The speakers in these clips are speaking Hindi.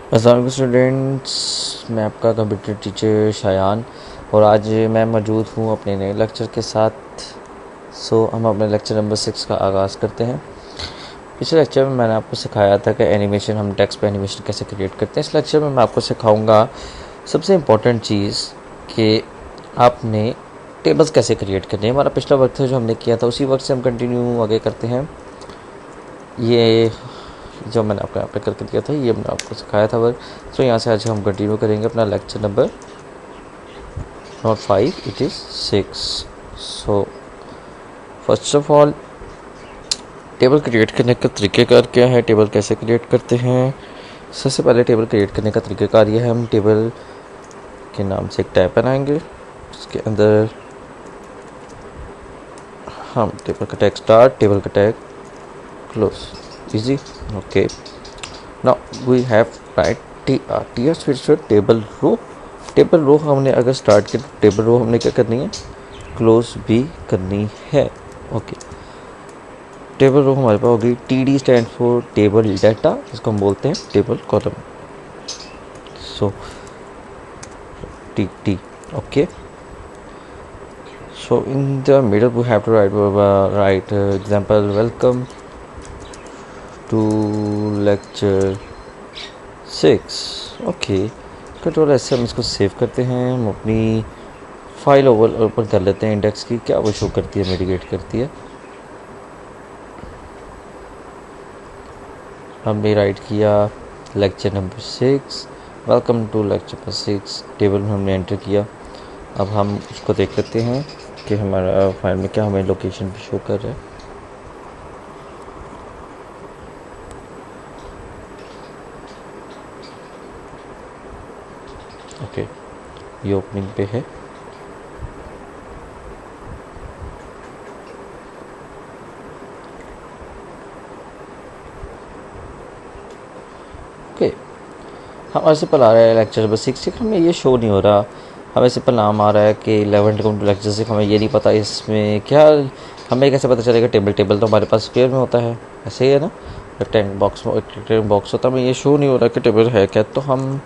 अस्सलाम स्टूडेंट्स, मैं आपका कंप्यूटर टीचर शायान और आज मैं मौजूद हूँ अपने नए लेक्चर के साथ। हम अपने लेक्चर नंबर 6 का आगाज़ करते हैं। पिछले लेक्चर में मैंने आपको सिखाया था कि एनिमेशन, हम टेक्स्ट पे एनिमेशन कैसे क्रिएट करते हैं। इस लेक्चर में मैं आपको सिखाऊंगा सबसे इम्पोर्टेंट चीज़ कि आपने टेबल्स कैसे क्रिएट करने हैं। हमारा पिछला वर्क था जो हमने किया था, उसी वर्क से हम कंटिन्यू आगे करते हैं। ये जो मैंने आपको यहाँ पे करके दिया था, ये मैंने आपको सिखाया था वर्क। यहाँ से आज हम कंटिन्यू करेंगे अपना lecture number not 5, it is 6। First of all, table create करने का तरीक़ेकार क्या है, टेबल कैसे क्रिएट करते हैं। सबसे पहले टेबल क्रिएट करने का तरीक़ेकार ये है, हम टेबल के नाम से एक टैब बनाएंगे। उसके अंदर हम टेबल का टैग स्टार्ट, टेबल का tag close, easy. Okay, now we have write T फिर से टेबल रो। टेबल रो हमने अगर स्टार्ट किया, टेबल रो हमने क्या करनी है, क्लोज भी करनी है। ओके, टेबल रो हमारे पास होगी। T D stand for table data, इसको हम बोलते हैं table column. So T T, okay. So in the middle we have to write example, welcome to lecture 6। Okay, control ऐसे हम इसको सेव करते हैं। हम अपनी फाइल ओपन कर लेते हैं इंडेक्स की, क्या वो शो करती है, मिटिगेट करती है। हमने राइट किया lecture number 6, welcome to lecture number 6, table में हमने एंटर किया। अब हम उसको देख लेते हैं कि हमारा फाइल में क्या हमें लोकेशन भी शो कर रहा है। ओके, ये ओपनिंग पे है। ओके, हमारे सिंपल आ रहा है लेक्चर नंबर 6, हमें ये शो नहीं हो रहा। हमें सिंपल नाम आ रहा है कि 11 टू लेक्चर 6। हमें ये नहीं पता इसमें क्या, हमें कैसे पता चलेगा। टेबल तो हमारे पास स्क्वायर में होता है, ऐसे ही है ना, रेक्टेंगल बॉक्स होता है। हमें ये शो नहीं हो रहा कि टेबल है क्या, तो हम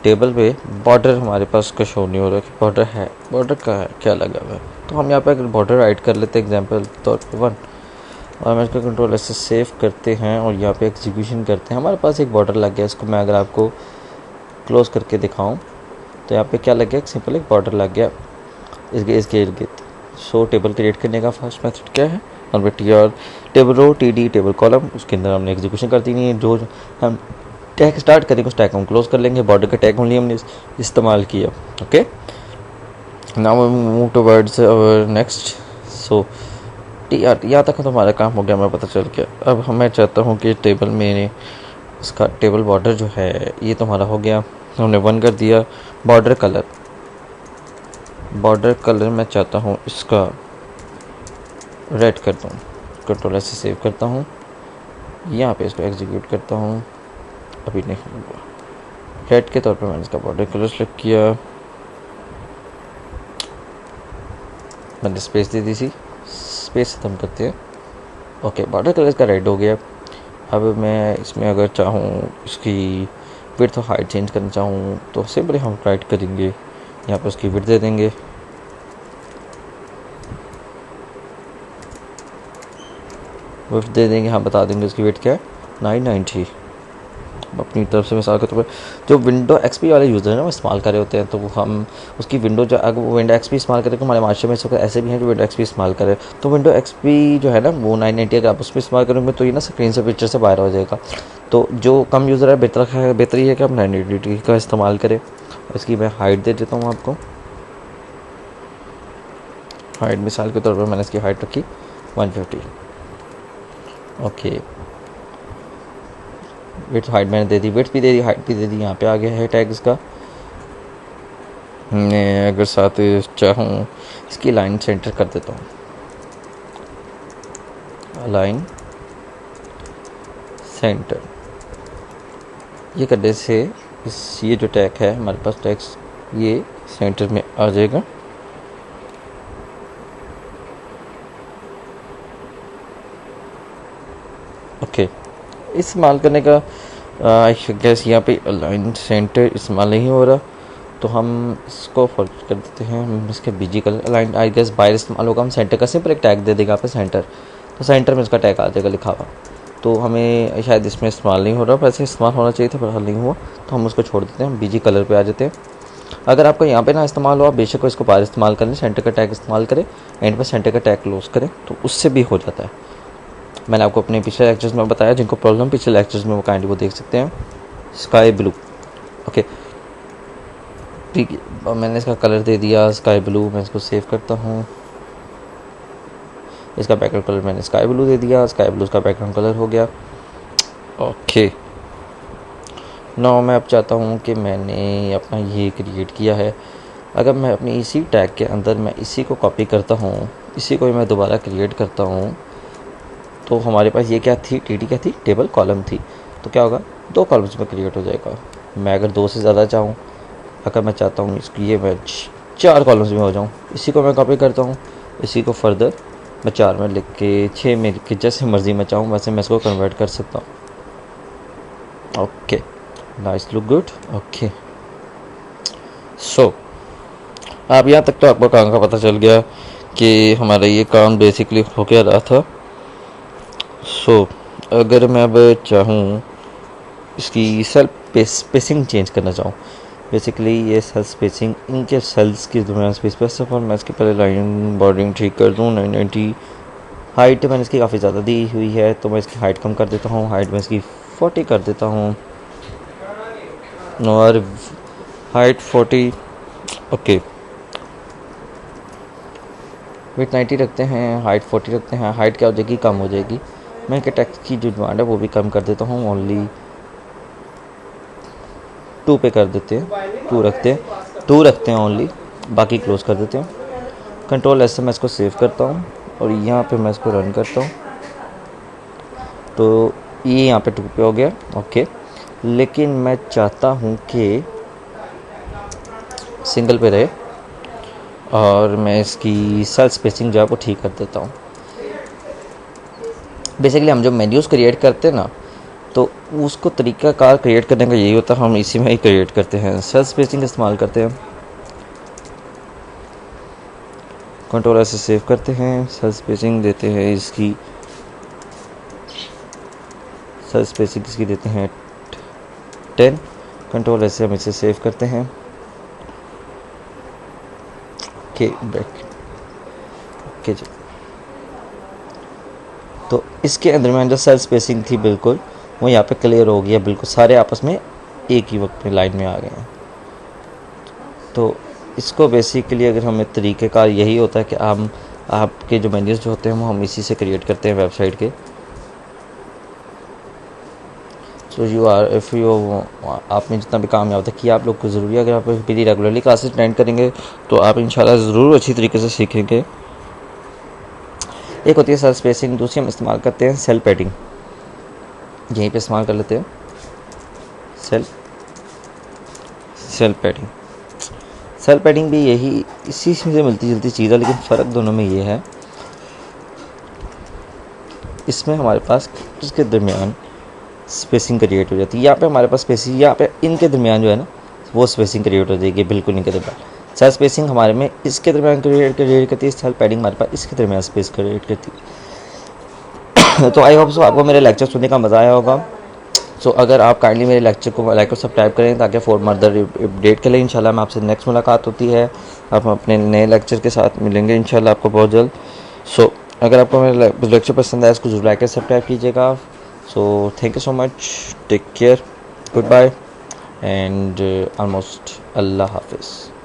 टेबल पे बॉर्डर हमारे पास का शो नहीं हो रहा कि बॉर्डर है, बॉर्डर का है क्या लगा हुआ है। तो हम यहाँ पे अगर बॉर्डर राइट कर लेते हैं एग्जाम्पल तौर पर 1, और हम इसका कंट्रोल ऐसे सेव करते हैं और यहाँ पे एग्जीक्यूशन करते हैं। हमारे पास एक बॉर्डर लग गया। इसको मैं अगर आपको क्लोज करके दिखाऊं तो यहाँ पे क्या लग गया, सिंपल एक बॉर्डर लग गया इसके इर्द गिर्द। सो टेबल क्रिएट करने का फर्स्ट मेथड क्या है, और table rho T D table column, उसके अंदर हमने एग्जीक्यूशन कर दी है। जो हम टैग स्टार्ट करेंगे उस टैग हम क्लोज कर लेंगे। बॉर्डर का टैग ओनली हमने इस्तेमाल किया। Okay, now move towards our next. So यहाँ तक तो हमारा काम हो गया, हमें पता चल गया। अब मैं चाहता हूँ कि टेबल में इसका टेबल बॉर्डर जो है ये तो हमारा हो गया, हमने 1 कर दिया। बॉर्डर कलर मैं चाहता हूँ इसका रेड कर दूँ। कंट्रोल ऐसे सेव करता हूँ, यहाँ पे इसको एग्जीक्यूट करता हूँ। अभी नहीं हुआ, रेड के तौर पे मैंने इसका बॉर्डर कलर सेलेक्ट किया। मैंने स्पेस दे दी थी, स्पेस खत्म करते हैं। ओके, बॉर्डर कलर इसका रेड हो गया। अब मैं इसमें अगर चाहूँ इसकी विड्थ और हाइट चेंज करना चाहूँ तो सिंपली हम राइट करेंगे, यहाँ पर उसकी विड्थ दे देंगे। विड्थ दे देंगे, हम बता देंगे उसकी विड्थ क्या है, 990। अपनी तरफ से मिसाल के तौर पर जो विंडो एक्सपी वाले यूज़र हैं ना वो इस्तेमाल कर रहे होते हैं, तो वो हम उसकी विंडो जो अगर वो विंडो एक्सपी इस्तेमाल करें तो हमारे मार्शल में सब ऐसे भी हैं जो विंडो एक्सपी इस्तेमाल करें। तो विंडो एक्सपी जो है ना वो 990 अगर आप उस पर इस्तेमाल करेंगे तो ये ना स्क्रीन से पिक्चर से बाहर हो जाएगा। तो जो कम यूज़र है बेहतर ही है कि आप 980 का इस्तेमाल करें। इसकी मैं हाइट दे देता हूँ आपको। हाइट मिसाल के तौर पर मैंने इसकी हाइट रखी 150। ओके, विड्थ हाइट मैंने दे दी, विड्थ भी दे दी, हाइट भी दे दी। यहाँ पे आ गया है टैग इसका। मैं अगर साथ चाहूँ इसकी लाइन सेंटर कर देता हूँ, लाइन सेंटर। ये करने से ये जो टैग है हमारे पास, टैग ये सेंटर में आ जाएगा। ओके, इस्तेमाल करने का आई गेस यहाँ पे अलाइन सेंटर इस्तेमाल नहीं हो रहा, तो हम इसको फॉरवर्ड कर देते हैं। हम इसके BG colour align I guess बाहर इस्तेमाल होगा। हम सेंटर का सिंपल एक टैग दे देगा यहाँ पे सेंटर, तो सेंटर में इसका टैग आ जाएगा लिखा हुआ। तो हमें शायद इसमें इस्तेमाल नहीं हो रहा, वैसे इस्तेमाल होना चाहिए था पर हल नहीं हुआ, तो हम उसको छोड़ देते हैं। हम बीजी कलर पे आ जाते हैं। अगर आपको यहाँ पे ना इस्तेमाल हो, आप बेशक इसको बाहर इस्तेमाल कर लें, सेंटर का टैग इस्तेमाल करें, एंड पे सेंटर का टैग क्लोज करें, तो उससे भी हो जाता है। मैंने आपको अपने पिछले लेक्चर्स में बताया, जिनको प्रॉब्लम पिछले लेक्चर्स में वो काइंडली वो देख सकते हैं। स्काई ब्लू, ओके ठीक है, मैंने इसका कलर दे दिया स्काई ब्लू। मैं इसको सेव करता हूँ। इसका बैकग्राउंड कलर मैंने स्काई ब्लू दे दिया, स्काई ब्लू इसका बैकग्राउंड कलर हो गया। ओके नाउ मैं अब चाहता हूँ कि मैंने अपना ये क्रिएट किया है, अगर मैं अपनी इसी टैग के अंदर मैं इसी को कॉपी करता हूँ, इसी को मैं दोबारा क्रिएट करता हूँ, तो हमारे पास ये क्या थी, टी क्या थी, टेबल कॉलम थी। तो क्या होगा, 2 कॉलम्स में क्रिएट हो जाएगा। मैं अगर 2 से ज़्यादा चाहूँ, अगर मैं चाहता हूँ इसकी ये मैं 4 कॉलम्स में हो जाऊँ, इसी को मैं कॉपी करता हूँ, इसी को फर्दर मैं 4 में लिख के 6 में लिख के जैसे मर्ज़ी मैं चाहूँ वैसे मैं इसको कन्वर्ट कर सकता हूँ। Okay nice, look good. Okay so अब यहाँ तक तो आपको काम का पता चल गया कि हमारा ये काम बेसिकली हो क्या रहा था। सो अगर मैं अब चाहूँ इसकी सेल स्पेसिंग चेंज करना चाहूँ, बेसिकली ये सेल स्पेसिंग इनके सेल्स के दरमियान स्पेस पर सफर, मैं इसके पहले लाइन बॉर्डरिंग ठीक कर दूँ। 990 हाइट मैंने इसकी काफ़ी ज़्यादा दी हुई है, तो मैं इसकी हाइट कम कर देता हूँ। हाइट में इसकी 40 कर देता हूँ और हाइट 40। ओके वेट 90 रखते हैं, हाइट 40 रखते हैं। हाइट क्या हो जाएगी, कम हो जाएगी। मैं इनके टेक्स्ट की जो डिमांड है वो भी कम कर देता हूँ, ओनली 2 पे कर देते हैं, 2 रखते हैं ओनली, बाकी क्लोज कर देते हैं। कंट्रोल ऐसे मैं इसको सेव करता हूँ और यहाँ पे मैं इसको रन करता हूँ, तो ये यहाँ पे 2 पे हो गया। ओके लेकिन मैं चाहता हूँ कि सिंगल पे रहे और मैं इसकी सेल स्पेसिंग जो है वो ठीक कर देता हूँ। बेसिकली हम जो मेन्यूज़ क्रिएट करते हैं ना, तो उसको तरीक़ाकार क्रिएट करने का यही होता है, हम इसी में ही क्रिएट करते हैं, सेल स्पेसिंग इस्तेमाल करते हैं। कंट्रोल ऐसे सेव करते हैं, सेल स्पेसिंग देते हैं इसकी, सेल स्पेसिंग इसकी देते हैं 10। कंट्रोल ऐसे हम इसे सेव करते हैं। ओके ब्रेक, ओके जी। तो इसके अंदर में जो सेल स्पेसिंग थी बिल्कुल वो यहाँ पे क्लियर हो गया, बिल्कुल सारे आपस में एक ही वक्त में लाइन में आ गए हैं। तो इसको बेसिकली अगर हमें तरीक़ेकार यही होता है कि हम आपके जो मेन्यूज़ जो होते हैं वो हम इसी से क्रिएट करते हैं वेबसाइट के। सो आपने जितना भी काम यहाँ होता है कि आप लोग को ज़रूरी है, अगर आप मेरी रेगुलरली क्लासेस अटेंड करेंगे तो आप इंशाल्लाह ज़रूर अच्छी तरीके से सीखेंगे। एक होती है सेल स्पेसिंग, दूसरी हम इस्तेमाल करते हैं सेल पैडिंग। यहीं पे इस्तेमाल कर लेते हैं सेल पैडिंग। सेल पैडिंग भी यही इसी से मिलती जुलती चीज़ है, लेकिन फ़र्क दोनों में ये है, इसमें हमारे पास इसके दरमियान स्पेसिंग क्रिएट हो जाती है। यहाँ पे हमारे पास स्पेसिंग, यहाँ पे इनके दरमियान जो है ना वो स्पेसिंग क्रिएट हो जाएगी, बिल्कुल इनके दरमियान। सेल स्पेसिंग हमारे में इसके दरमियान क्रिएट करती है, सेल पैडिंग हमारे पास इसके दरमियान स्पेस क्रिएट करती है। तो आई होप सो आपको मेरे लेक्चर सुनने का मज़ा आया होगा। सो अगर आप काइंडली मेरे लेक्चर को लाइक और सब्सक्राइब करें ताकि फॉर्दर अपडेट के लिए इंशाल्लाह मैं आपसे नेक्स्ट मुलाकात होती है। आप अपने नए लेक्चर के साथ मिलेंगे इंशाल्लाह आपको बहुत जल्द। सो अगर आपको मेरा लेक्चर पसंद आया इसको जरूर लाइक और सब्सक्राइब कीजिएगा। So thank you so much, take care, good bye and almost अल्लाह हाफिज़।